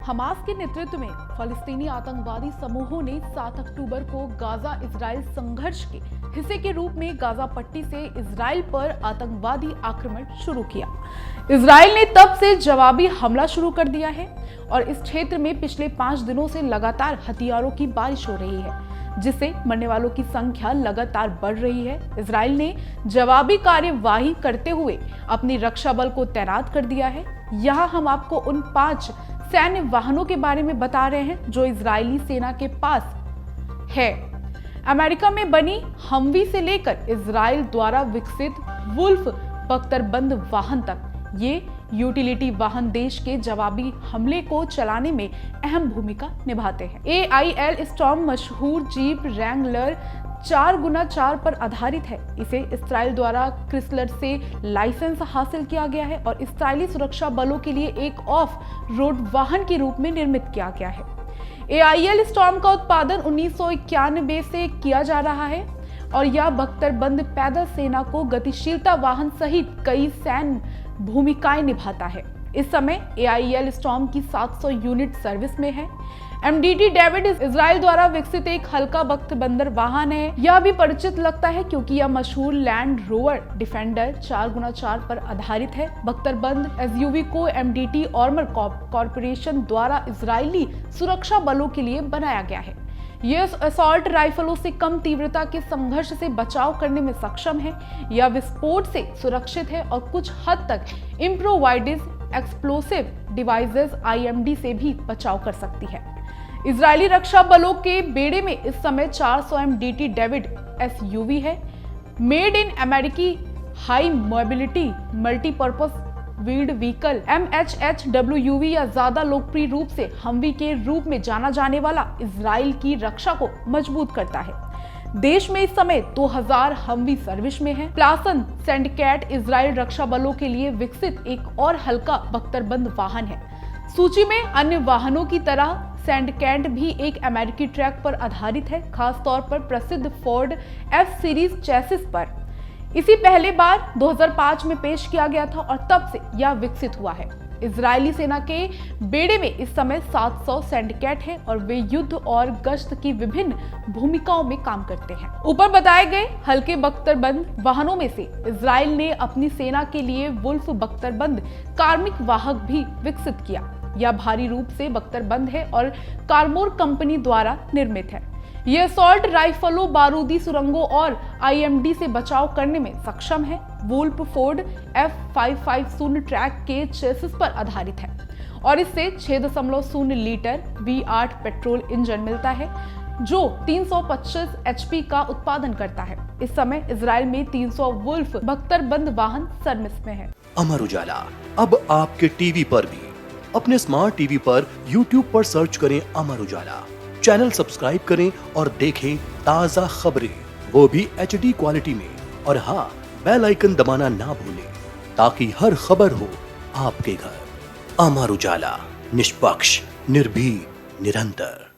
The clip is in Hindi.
हमास के नेतृत्व में फलस्तीनी आतंकवादी समूहों ने 7 अक्टूबर को गाजा इजराइल संघर्ष के हिस्से के रूप में गाजा पट्टी से इजराइल पर आतंकवादी आक्रमण शुरू किया। इजराइल ने तब से जवाबी हमला शुरू कर दिया है और इस क्षेत्र में पिछले 5 दिनों से लगातार हथियारों की बारिश हो रही है, जिससे मरने वालों की संख्या लगातार बढ़ रही है। इजराइल ने जवाबी कार्यवाही करते हुए अपनी रक्षा बल को तैनात कर दिया है। यहाँ हम आपको उन 5 सैन्य वाहनों के बारे में बता रहे हैं जो इजरायली सेना के पास है। अमेरिका में बनी हमवी से लेकर इजराइल द्वारा विकसित वुल्फ बख्तरबंद वाहन तक, ये यूटिलिटी वाहन देश के जवाबी हमले को चलाने में अहम भूमिका निभाते हैं। AIL स्टॉर्म मशहूर जीप रैंगलर 4x4 पर आधारित है। इसे इस्राइल द्वारा क्रिसलर से लाइसेंस हासिल किया गया है और इस्राइली सुरक्षा बलों के लिए एक ऑफ रोड वाहन के रूप में निर्मित किया गया है। AIL स्टॉर्म का उत्पादन 1991 से किया जा रहा है और यह बख्तरबंद पैदल सेना को गतिशीलता वाहन सहित कई सैन्य भूमिकाएं निभाता है। इस समय AIL स्टॉर्म की 700 यूनिट सर्विस में है। MDT डेविड इजराइल द्वारा विकसित एक हल्का बख्तरबंदर वाहन है। यह भी परिचित लगता है क्योंकि यह मशहूर लैंड रोवर डिफेंडर 4x4 पर आधारित है। बख्तरबंद SUV को MDT आर्मर कॉर्पोरेशन द्वारा इजरायली सुरक्षा बलों के लिए बनाया गया है। यह असॉल्ट राइफलों से कम तीव्रता के संघर्ष से बचाव करने में सक्षम है। यह विस्फोट से सुरक्षित है और कुछ हद तक इम्प्रोवाइज्ड एक्सप्लोसिव डिवाइसेस IMD से भी बचाव कर सकती है। इजरायली रक्षा बलों के बेड़े में इस समय 400 MDT डेविड SUV है। मेड इन अमेरिकी high mobility multipurpose wheeled vehicle MHHWV या ज्यादा लोकप्रिय रूप से हमवी के रूप में जाना जाने वाला इजराइल की रक्षा को मजबूत करता है। देश में इस समय 2000 हमवी सर्विस में है। प्लासन सैंडकैट इजराइल रक्षा बलों के लिए विकसित एक और हल्का बख्तरबंद वाहन है। सूची में अन्य वाहनों की तरह सैंडकैट भी एक अमेरिकी ट्रैक पर आधारित है, खास तौर पर प्रसिद्ध फोर्ड F सीरीज चेसिस पर। इसी पहले बार 2005 में पेश किया गया था और तब से यह विकसित हुआ है। इजरायली सेना के बेड़े में इस समय 700 सैंडकैट हैं और वे युद्ध और गश्त की विभिन्न भूमिकाओं में काम करते हैं। ऊपर बताए गए हल्के बख्तरबंद वाहनों में से इजराइल ने अपनी सेना के लिए वुल्फ बख्तरबंद कार्मिक वाहक भी विकसित किया। यह भारी रूप से बख्तरबंद है और कारमोर कंपनी द्वारा निर्मित है। यह असॉल्ट राइफलों, बारूदी सुरंगों और IMD से बचाव करने में सक्षम है। वुल्फ फोर्ड F550 ट्रैक के चेसिस पर आधारित है और इससे 6.0 लीटर V8 पेट्रोल इंजन मिलता है जो 325 HP का उत्पादन करता है। इस समय इजराइल में 300 वुल्फ बख्तरबंद वाहन सर्विस में है। अमर उजाला अब आपके टीवी पर भी। अपने स्मार्ट टीवी पर YouTube पर सर्च करें अमर उजाला, चैनल सब्सक्राइब करें और देखें ताजा खबरें, वो भी HD क्वालिटी में। और हाँ, बेल आइकन दबाना ना भूलें ताकि हर खबर हो आपके घर। अमर उजाला, निष्पक्ष, निर्भीक, निरंतर।